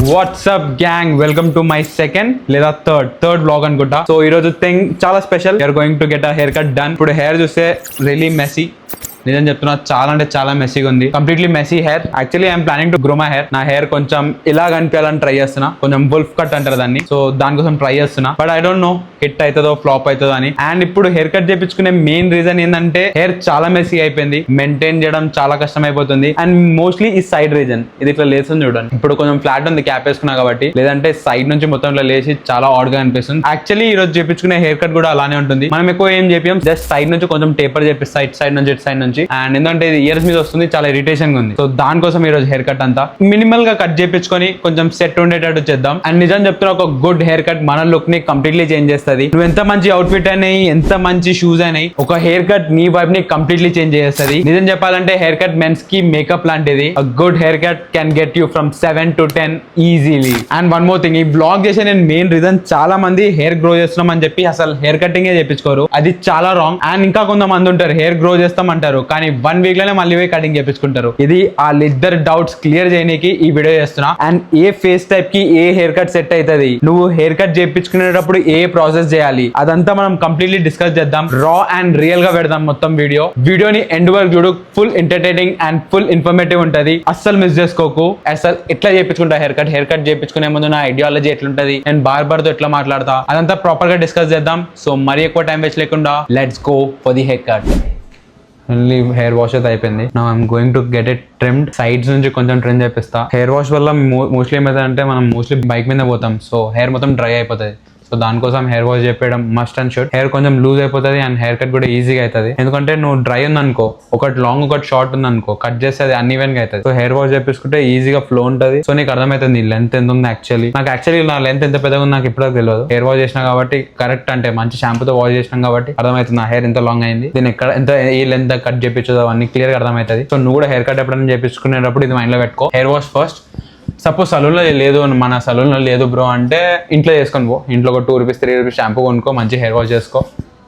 WhatsApp gang, welcome to my second లేదా third blog అనుకుంటా. So ఈ రోజు థింగ్ చాలా special. You're going to get a hair cut done. ఇప్పుడు hair చూస్తే రియలీ మెస్సీ. నిజం చెప్తున్నా, చాలా అంటే చాలా మెస్సీగా ఉంది. Completely messy hair. Actually I'm planning to grow my hair. నా హెయిర్ కొంచెం ఇలా కనిపించాలని ట్రై చేస్తున్నా. కొంచెం వుల్ఫ్ కట్ అంటారు దాన్ని. సో దానికోసం ట్రై చేస్తున్నా. But I don't know hit అవుతుందో ఫ్లాప్ అవుతుందో అని. అండ్ ఇప్పుడు హెయిర్ కట్ చేయించుకునే మెయిన్ రీజన్ ఏంటంటే హెయిర్ చాలా మెస్సీ అయిపోయింది. మెయింటైన్ చేయడం చాలా కష్టం అయిపోతుంది. అండ్ మోస్ట్లీ ఈ సైడ్ రీజన్ ఇది ఇట్లా లేస్తుంది చూడండి. ఇప్పుడు కొంచెం ఫ్లాట్ ఉంది క్యాప్ వేసుకున్నా కాబట్టి. లేదంటే సైడ్ నుంచి మొత్తం ఇట్లా లేచి చాలా ఆడ్ గా అనిపిస్తుంది. యాక్చువల్లీ ఈ రోజు చేయించుకునే హెయిర్ కట్ కూడా అలానే ఉంటుంది. మనం ఎక్కువ ఏం చేపియం, జస్ట్ సైడ్ నుంచి కొంచెం టేపర్ చేపిస్తాం. సైడ్ నుంచి ఇటు సైడ్ నుంచి. అండ్ ఎందుకంటే ఇది ఇయర్స్ మీద వస్తుంది, చాలా ఇరిటేషన్ గా ఉంది. సో దానికోసం ఈ రోజు హెయిర్ కట్ అంతా మినిమల్ గా కట్ చేయించుకొని కొంచెం సెట్ ఉండేటట్టు చేద్దాం. అండ్ నిజం చెప్తున్నా, ఒక గుడ్ హెయిర్ కట్ మన లుక్ ని కంప్లీట్లీ చేంజ్ చేస్తుంది. నువ్వు ఎంత మంచి అవుట్ఫిట్ అయినాయి, ఎంత మంచి షూస్ అయినాయి, ఒక హెయిర్ కట్ నీ వైబ్ ని కంప్లీట్లీ చేంజ్ చేస్తుంది. నిజం చెప్పాలంటే హెయిర్ కట్ మెన్స్ కి మేకప్ లాంటిది. A good hair cut can get you from 7 to 10 easily. And one more thing, ఈ బ్లాగ్ చేసే నేను మెయిన్ రీజన్, చాలా మంది హెయిర్ గ్రో చేస్తున్నాం అని చెప్పి అసలు హెయిర్ కటింగ్ చేయించుకోరు. అది చాలా రాంగ్. అండ్ ఇంకా కొంతమంది ఉంటారు హెయిర్ గ్రో చేస్తాం అంటారు, కానీ 1 week లోనే మళ్ళీ పోయి కటింగ్ చేయించుకుంటారు. ఇది వాళ్ళిద్దరు డౌట్స్ క్లియర్ చేయడానికి ఈ వీడియో చేస్తున్నా. అండ్ ఏ ఫేస్ టైప్ కి ఏ హెయిర్ కట్ సెట్ అవుతుంది, నువ్వు హెయిర్ కట్ చేయించుకునేటప్పుడు ఏ ప్రాసెస్ చేయాలి, అదంతా మనం కంప్లీట్లీ డిస్కస్ చేద్దాం. రా అండ్ రియల్ గా పెడదాం మొత్తం వీడియోని ఎండ్ వరకు చూడు. Full entertaining and full informative ఉంటది. అస్సలు మిస్ చేసుకోకు. అసలు ఎట్లా చేయించుకుంటా హెయిర్ కట్ చేయించుకునే ముందు నా ఐడియాలజీ ఎట్లుంటది, నేను బార్బర్ తో ఎట్లా మాట్లాడతా, అదంతా ప్రాపర్ గా డిస్కస్ చేద్దాం. సో మరి ఎక్కువ టైం వేస్ట్ లేకుండా let's go for the hair cut. Only hair wash అయితే అయిపోయింది. Now I'm going to get it trimmed. Sides నుంచి కొంచెం ట్రిమ్ చేపిస్తా. హెయిర్ వాష్ వల్ల మోస్ట్లీ ఏమైతే మనం మోస్ట్లీ బైక్ మీద పోతాం, సో హెయిర్ మొత్తం డ్రై అయిపోతుంది. సో దానికోసం హెయిర్ వాష్ చేయడం మస్ట్ అండ్ షుడ్. హెయిర్ కొంచెం లూజ్ అయిపోతుంది అండ్ హెయిర్ కట్ కూడా ఈజీగా అవుతుంది. ఎందుకంటే నువ్వు డ్రై ఉందనుకో, ఒకటి లాంగ్ ఒకటి షార్ట్ ఉందనుకో, కట్ చేస్తే అది అన్ఈవెన్ గా అవుతుంది. సో హెయిర్ వాష్ చేపించుకుంటే ఈజీగా ఫ్లో ఉంటుంది. సో నీకు అర్థమవుతుంది లెంత్ ఎంత ఉంది. యాక్చువల్లీ నా లెంత్ ఎంత పెద్దగా ఉంది నాకు ఇప్పుడు తెలియదు. హెయిర్ వాష్ చేసినా కాబట్టి కరెక్ట్, అంటే మంచి షాంపూతో వాష్ చేసినాం కాబట్టి అర్థమవుతుంది నా హెయిర్ ఎంత లాంగ్ అయింది, దీన్ని ఎక్కడ ఎంత ఏ లెంత్ కట్ చేయించదు అవన్నీ క్లియర్ గా అర్థమవుతుంది. సో నువ్వు కూడా హెయిర్ కట్ ఎప్పుడైనా చేయించుకునేటప్పుడు ఇది మైండ్ లో పెట్టుకో. Hair wash first. సపోజ్ సలూన్లో లేదు, మన సలూన్లో లేదు బ్రో అంటే ఇంట్లో చేసుకొని పో. ఇంట్లో ఒక 2 రూపీస్ 3 రూపీస్ షాంపూ కొనుక్కో, మంచి హెయిర్ వాష్ చేసుకో.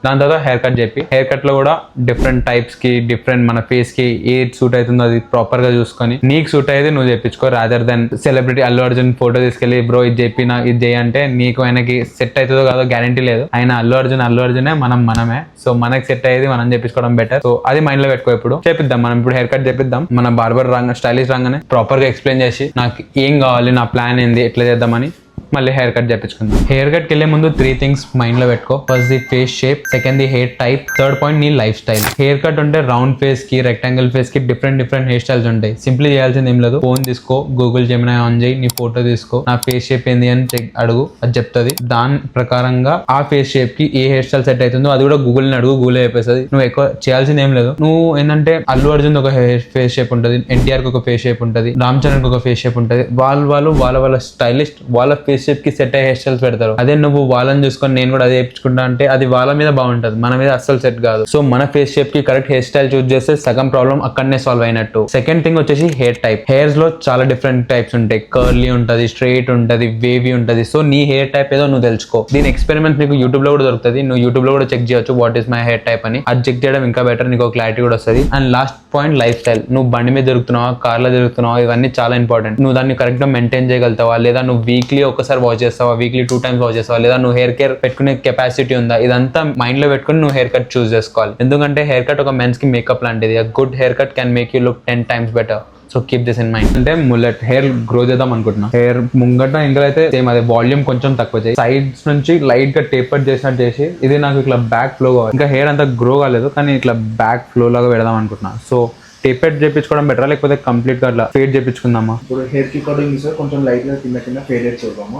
దాని తర్వాత హెయిర్ కట్ చెప్పి, హెయిర్ కట్ లో కూడా డిఫరెంట్ టైప్స్ కి డిఫరెంట్ మన ఫేస్ కి ఏది సూట్ అవుతుందో అది ప్రాపర్ గా చూసుకొని నీకు సూట్ అయ్యేది నువ్వు చేయించుకో. Rather than celebrity Allu Arjun photo తీసుకెళ్లి బ్రో ఇది చెప్పి ఇది చేయి అంటే నీకు ఆయనకి సెట్ అవుతుందో కాదో గ్యారంటీ లేదు. ఆయన అల్లు అర్జునే, మనమే. సో మనకి సెట్ అయ్యేది మనం చేయించుకోవడం బెటర్. సో అది మైండ్ లో పెట్టుకో. ఇప్పుడు చేపిద్దాం, మనం ఇప్పుడు హెయిర్ కట్ చేపిద్దాం. మన బార్బర్ స్టైలిష్ రాగానే ప్రాపర్ గా ఎక్స్ప్లెయిన్ చేసి నాకు ఏం కావాలి, నా ప్లాన్ ఏంది, ఎట్లా చేద్దామని మళ్ళీ హెయిర్ కట్ చేయించుకుందాం. హెయిర్ కట్ కి వెళ్ళే ముందు 3 things మైండ్ లో పెట్టుకో. First the face shape, second the hair type, third point నీ లైఫ్ స్టైల్. హెయిర్ కట్ ఉంటే రౌండ్ ఫేస్ కి, రెక్టాంగిల్ ఫేస్ కి డిఫరెంట్ హెయిర్ స్టైల్స్ ఉంటాయి. సింప్లీ చేయాల్సింది ఏం లేదు, ఫోన్ తీసుకో, గూగుల్ జెమినీ ఆన్ చేయి, నీ ఫోటో తీసుకో, నా ఫేస్ షేప్ ఏంది అని అడుగు, అది చెప్తుంది. దాని ప్రకారంగా ఆ ఫేస్ షేప్ కి ఏ హెయిర్ స్టైల్ సెట్ అవుతుందో అది కూడా గూగుల్ ని అడుగు, గూగుల్ చెప్పేస్తుంది. నువ్వు ఎక్కువ చేయాల్సింది ఏం లేదు. నువ్వు ఏంటంటే అల్లు అర్జున్ ఒక ఫేస్ షేప్ ఉంటుంది, ఎన్టీఆర్ కి ఒక ఫేస్ షేప్ ఉంటుంది, రామ్ చరణ్ కి ఒక ఫేస్ షేప్ ఉంటుంది. వాళ్ళ స్టైలిస్ట్ వాళ్ళ ఫేస్ షేప్ కి సెట్ అయ్యే హెయిర్ స్టైల్స్ పెడతారు. అదే నువ్వు వాళ్ళని చూసుకొని నేను కూడా అదే చేయించుకుంటా అంటే అది వాళ్ళ మీద బాగుంటది, మన మీద అస్సలు సెట్ కాదు. సో మన ఫేస్ షేప్ కి కరెక్ట్ హెయిర్ స్టైల్ చూస్ చేస్తే సగం ప్రాబ్లం అక్కడనే సాల్వ్ అయినట్టు. సెకండ్ థింగ్ వచ్చేసి హెయిర్ టైప్. హెయిర్స్ లో చాలా డిఫరెంట్ టైప్స్ ఉంటాయి. కర్లీ ఉంటది, స్ట్రైట్ ఉంటది, వేవీ ఉంటది. సో నీ హెయిర్ టైప్ ఏదో నువ్వు తెలుసుకో. దీని ఎక్స్పెరిమెంట్ నీకు యూట్యూబ్ లో కూడా దొరుకుతుంది. నువ్వు యూట్యూబ్ లో కూడా చెక్ చేయొచ్చు what is my hair type అని. అది చెక్ చేయడం ఇంకా బెటర్, నీకు క్లారిటీ కూడా వస్తుంది. And last point life style. నువ్వు బండి మీద తిరుగుతున్నావా, కార్ లో తిరుగుతున్నావా, ఇవన్నీ చాలా ఇంపార్టెంట్. నువ్వు దాన్ని కరెక్ట్ గా మెయింటైన్ చేయగలుగుతావా, లేదా నువ్వు వీక్లీ ఒకసారి వాష్ చేస్తావా, వీక్లీ 2 times వాష్ చేస్తావా, లేదా నువ్వు హెయిర్ కేర్ పెట్టుకునే కెపాసిటీ ఉందా, ఇదంతా మైండ్ లో పెట్టుకుని నువ్వు హెయిర్ కట్ చూస్ చేసుకోవాలి. ఎందుకంటే హెయిర్ కట్ ఒక మెన్స్ కి మేకప్ లాంటిది. Good hair cut can make you look 10 times better. So keep this in mind. అంటే ముల్లెట్ హెయిర్ గ్రో చేద్దాం అనుకుంటున్నా. హెయిర్ ముంగట ఇంకా అయితే సేమ్ అదే వాల్యూమ్ కొంచెం తక్కువ చేయి. సైడ్స్ నుంచి లైట్ గా టేపర్ చేసినట్టు చేసి, ఇది నాకు ఇట్లా బ్యాక్ ఫ్లో కావాలి. ఇంకా హెయిర్ అంతా గ్రో కాలేదు, కానీ ఇట్లా బ్యాక్ ఫ్లో లాగా పెడదాం అనుకుంటున్నా. సో టేపెడ్ చేయించుకోవడం బెటరా, లేకపోతే కంప్లీట్ గా అట్లా ఫేడ్ చేయించుకుందామా? ఇప్పుడు హెయిర్ కి కటింగ్ సార్ కొంచెం లైట్ గా కింద ఫేడెడ్ చేద్దాము.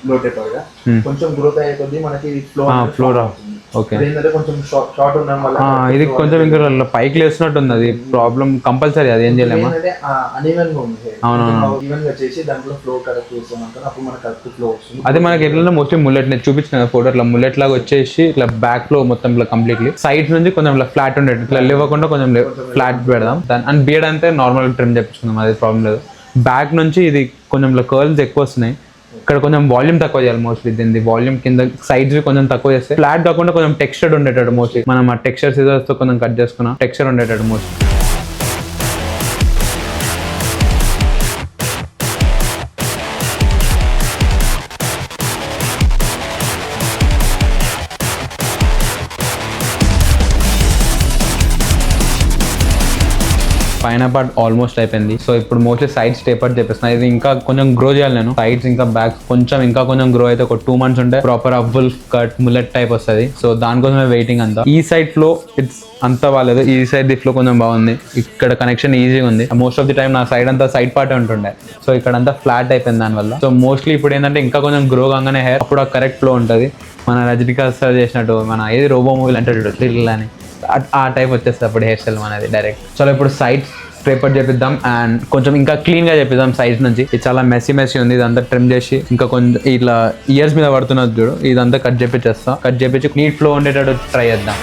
లో టేపర్ గా కొంచెం గ్రోత్ అయ్యే కొద్దీ మనకి ఫ్లో రావుతుంది. ఓకే, కొంచెం షార్ట్ ఉండడం వల్ల ఇది కొంచెం ఇంకా పైకి లేస్తున్నట్టు ఉంది. అది ప్రాబ్లం కంపల్సరీ, అది ఏం చేయలేమా? అన్ఈవెన్ గా ఉంది. ఈవెన్ గా చేసి దాంట్లో ఫ్లో కరెక్ట్ చేస్తామంటే అప్పుడు మనకి కరెక్ట్ ఫ్లో వస్తుంది. అది మనకి ఎట్లా మోస్ట్లీ ముల్లెట్ నేను చూపించిన ఫోటో ఇట్లా ముల్లెట్ లాగా వచ్చేసి ఇట్లా బ్యాక్ లో మొత్తం ఇట్లా కంప్లీట్లీ సైడ్స్ నుంచి కొంచెం ఇట్లా ఫ్లాట్ ఉండేది, ఇట్లా లేవకుండా కొంచెం ఫ్లాట్ పెడదాం. అండ్ బియర్డ్ అంతే నార్మల్ ట్రిమ్ చేయించుకుందాం, అది ప్రాబ్లం లేదు. బ్యాక్ నుంచి ఇది కొంచెం ఇట్లా కర్ల్స్ ఎక్కువ వస్తున్నాయి. ఇక్కడ కొంచెం వాల్యూమ్ తక్కువ చేయాలి మోస్ట్లీ. దీన్ని వాల్యూమ్ కింద సైడ్స్ కొంచెం తక్కువ చేస్తే ఫ్లాట్ కాకుండా కొంచెం టెక్స్చర్డ్ ఉండేటట్టు మోస్ట్లీ. మనం ఆ టెక్స్చర్ సిజర్స్ తో కొంచెం కట్ చేసుకున్నాం, టెక్స్చర్ ఉండేటట్టు మోస్ట్లీ. పైన పార్ట్ ఆల్మోస్ట్ అయిపోయింది. సో ఇప్పుడు మోస్ట్లీ సైడ్స్ టేపర్ చేపిస్తున్నా. ఇది ఇంకా కొంచెం గ్రో చేయాలి నేను. సైడ్స్ ఇంకా బ్యాక్ ఇంకా కొంచెం గ్రో అయితే ఒక 2 months ఉంటే proper full cut mullet type వస్తుంది. సో దానికోసమే వెయిటింగ్ అంతా. ఈ సైడ్ ఫ్లో ఇట్స్ అంతా బాగాలేదు, ఈ సైడ్ ది ఫ్లో కొంచెం బాగుంది. ఇక్కడ కనెక్షన్ ఈజీగా ఉంది. మోస్ట్ ఆఫ్ ది టైం నా సైడ్ అంతా సైడ్ పార్ట్ ఉంటుండే, సో ఇక్కడ అంతా ఫ్లాట్ అయిపోయింది దానివల్ల. సో మోస్ట్లీ ఇప్పుడు ఏంటంటే ఇంకా కొంచెం గ్రో కాగానే హెయిర్ అప్పుడు ఆ కరెక్ట్ ఫ్లో ఉంటుంది. మన రజనీకాంత్ సార్ చేసినట్టు మన ఏది రోబో మూవీలు అంటే థ్రిల్ అని ఆ టైప్ వచ్చేస్తుంది అప్పుడు హెయిర్ స్టైల్ మనది డైరెక్ట్. చలో ఇప్పుడు సైడ్స్ స్ట్రేపర్ చేపిద్దాం అండ్ కొంచెం ఇంకా క్లీన్ గా చేపిద్దాం సైడ్స్ నుంచి. ఇది చాలా మెస్సీ ఉంది, ఇదంతా ట్రిమ్ చేసి ఇంకా కొంచెం ఇట్లా ఇయర్స్ మీద పడుతున్నది చూడు, ఇదంతా కట్ చేపించి నీట్ ఫ్లో ఉండేటట్టు ట్రై చేద్దాం.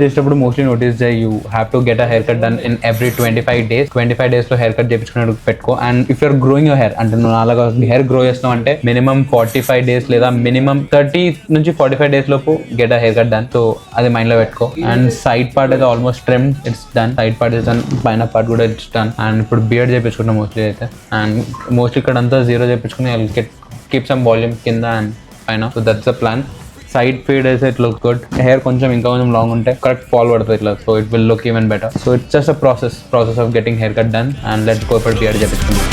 చేసినప్పుడు mostly notice you have to get a hair cut done in every 25 days. 25 days లో హెయిర్ కట్ చేయించుకున్నట్టు పెట్టుకో. And if you're growing your hair అంటే నువ్వు అలాగా హెయిర్ గ్రో చేస్తున్నావు అంటే మినిమం 45 days లేదా మినిమం 30 నుంచి 45 days లోపు get a hair cut done. So అది మైండ్ లో పెట్టుకో. అండ్ సైడ్ పార్ట్ అయితే almost trim, it's done. Side part is done, పైన పార్ట్ కూడా ఇట్స్ డన్. అండ్ ఇప్పుడు బియర్డ్ చేయించుకుంటాం మోస్ట్లీ అయితే. అండ్ మోస్ట్లీ ఇక్కడ అంతా జీరో చేయించుకుని I will keep some volume కింద అండ్ పైన. So that's the plan. Side feed అయితే ఇట్ లుక్ గుడ్. హెయిర్ కొంచెం ఇంకా కొంచెం లాంగ్ ఉంటే కరెక్ట్ ఫాల్ పడుతుంది ఇట్లా. So it will look even better. So it's just a process of getting hair cut done. And let's go for beard చేపించుకుందాం.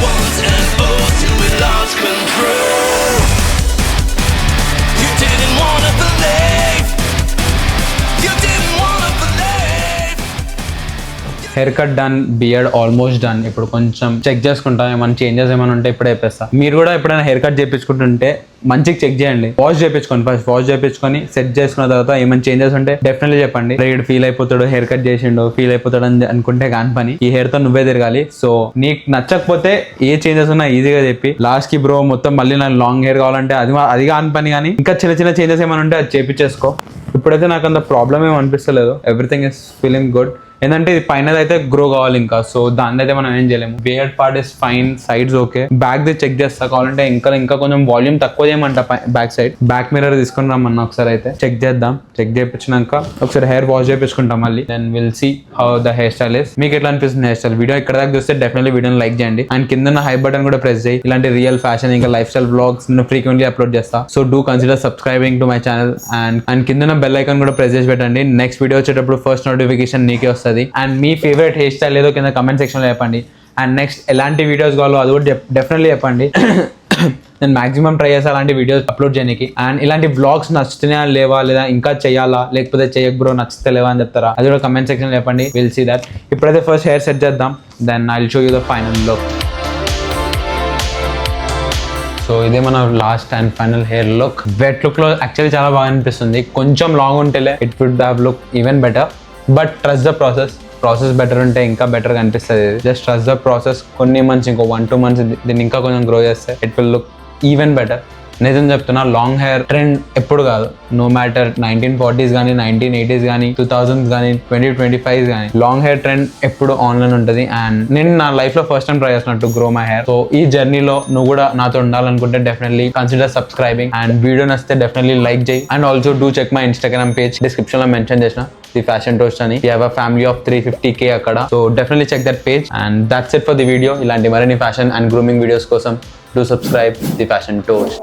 Hair cut done, beard almost done. ఇప్పుడు కొంచెం check చేసుకుంటాం, ఏమైనా changes ఏమైనా ఉంటే ఇప్పుడే చెప్పేస్తా. మీరు కూడా ఎప్పుడైనా హెయిర్ కట్ చేయించుకుంటుంటే మంచిగా చెక్ చేయండి. వాష్ చేయించుకోండి, ఫస్ట్ వాష్ చేయించుకొని సెట్ చేసుకున్న తర్వాత ఏమైనా చేంజెస్ ఉంటే డెఫినెట్లీ చెప్పండి. రైడ్ ఫీల్ అయిపోతాడు, హెయిర్ కట్ చేసిండు ఫీల్ అయిపోతాడు అని అనుకుంటే కాని పని. ఈ హెయిర్ తో నువ్వే తిరగాలి. సో నీకు నచ్చకపోతే ఏ చేంజెస్ ఉన్నా ఈజీగా చెప్పి లాస్ట్ కి బ్రో మొత్తం మళ్ళీ నాకు లాంగ్ హెయిర్ కావాలంటే అది కాని పని. కానీ ఇంకా చిన్న చేంజెస్ ఏమైనా ఉంటే అది చేపించేసుకో. ఇప్పుడైతే నాకు అంత ప్రాబ్లం ఏమి అనిపిస్తలేదు. Everything is feeling good. ఏంటంటే ఇది పైన అయితే గ్రో కావాలి ఇంకా. సో దాని అయితే మనం ఏం చేయలేము. Beard part is fine, sides okay. Back the check చేస్తా కావాలంటే. ఇంకా కొంచెం వాల్యూమ్ తక్కువ చేయమంట బ్యాక్ సైడ్. బ్యాక్ మిర్రర్ తీసుకుని రమ్మన్నా ఒకసారి అయితే చెక్ చేద్దాం. చెక్ చేయించినాక ఒకసారి హెయిర్ వాష్ చేయించుకుంటాం మళ్ళీ. Then will see how the hair style is. మీకు ఎట్లా అనిపిస్తుంది హెయిర్ స్టైల్? వీడియో ఇక్కడ దాకా చూస్తే డెఫినెట్లీ వీడియోని లైక్ చేయండి. అండ్ కింద హై బటన్ కూడా ప్రెస్ చేయి. ఇలాంటి రియల్ ఫ్యాషన్ ఇంకా life style vlogs frequently upload చేస్తా. So do consider subscribing to my channel. And కింద బెల్ ఐకాన్ కూడా ప్రెస్ చేసి పెట్టండి. నెక్స్ట్ వీడియో వచ్చేటప్పుడు ఫస్ట్ నోటిఫికేషన్ నీకే వస్తుంది. అండ్ మీ ఫేవరెట్ హెయిర్ స్టైల్ ఏదో కింద కమెంట్ సెక్షన్లో చెప్పండి. అండ్ నెక్స్ట్ ఎలాంటి వీడియోస్ కావాలో అది కూడా డెఫినెట్లీ చెప్పండి. నేను మాక్సిమం ట్రై చేస్తా అలాంటి వీడియోస్ అప్లోడ్ చేయడానికి. అండ్ ఇలాంటి వ్లాగ్స్ నచ్చుతున్నాయా లేవా, లేదా ఇంకా చేయాలా, లేకపోతే చేయక బ్రో నచ్చితే లేవా అని చెప్తారా, అది కూడా కమెంట్ సెక్షన్లో చెప్పండి. Will see that. ఇప్పుడైతే ఫస్ట్ హెయిర్ సెట్ చేద్దాం. Then I will show you the final look. So ఇదే మన last and final hair look. Wet look లో యాక్చువల్లీ చాలా బాగా అనిపిస్తుంది. కొంచెం లాంగ్ ఉంటేలే it would have look even better. But trust the process better ఉంటే ఇంకా బెటర్గా అనిపిస్తుంది. Just trust the process. కొన్ని మంత్స్, ఇంకో 1-2 months దీన్ని ఇంకా కొంచెం గ్రో చేస్తే it will look even better. నిజం చెప్తున్నా, లాంగ్ హెయిర్ ట్రెండ్ ఎప్పుడు కాదు. నో మ్యాటర్ 1940s కానీ 1980s కానీ 2000s కానీ 2025s కానీ లాంగ్ హెయిర్ ట్రెండ్ ఎప్పుడు ఆన్లైన్ ఉంటుంది. అండ్ నేను నా లైఫ్ లో ఫస్ట్ టైం ట్రై చేస్తున్నట్టు గ్రో మై హెయిర్. సో ఈ జర్నీలో నువ్వు కూడా నాతో ఉండాలనుకుంటే definitely consider subscribing. And video నచ్చితే డెఫినెట్లీ లైక్ చేయి. And also do check my Instagram page. Description లో మెన్షన్ చేసిన ది ఫ్యాషన్ టోస్ట్ అని. We have a family of 350K అక్కడ. So definitely check that page. And that's it for the video. ఇలాంటి మరిన్ని fashion and grooming videos కోసం do subscribe the fashion toast.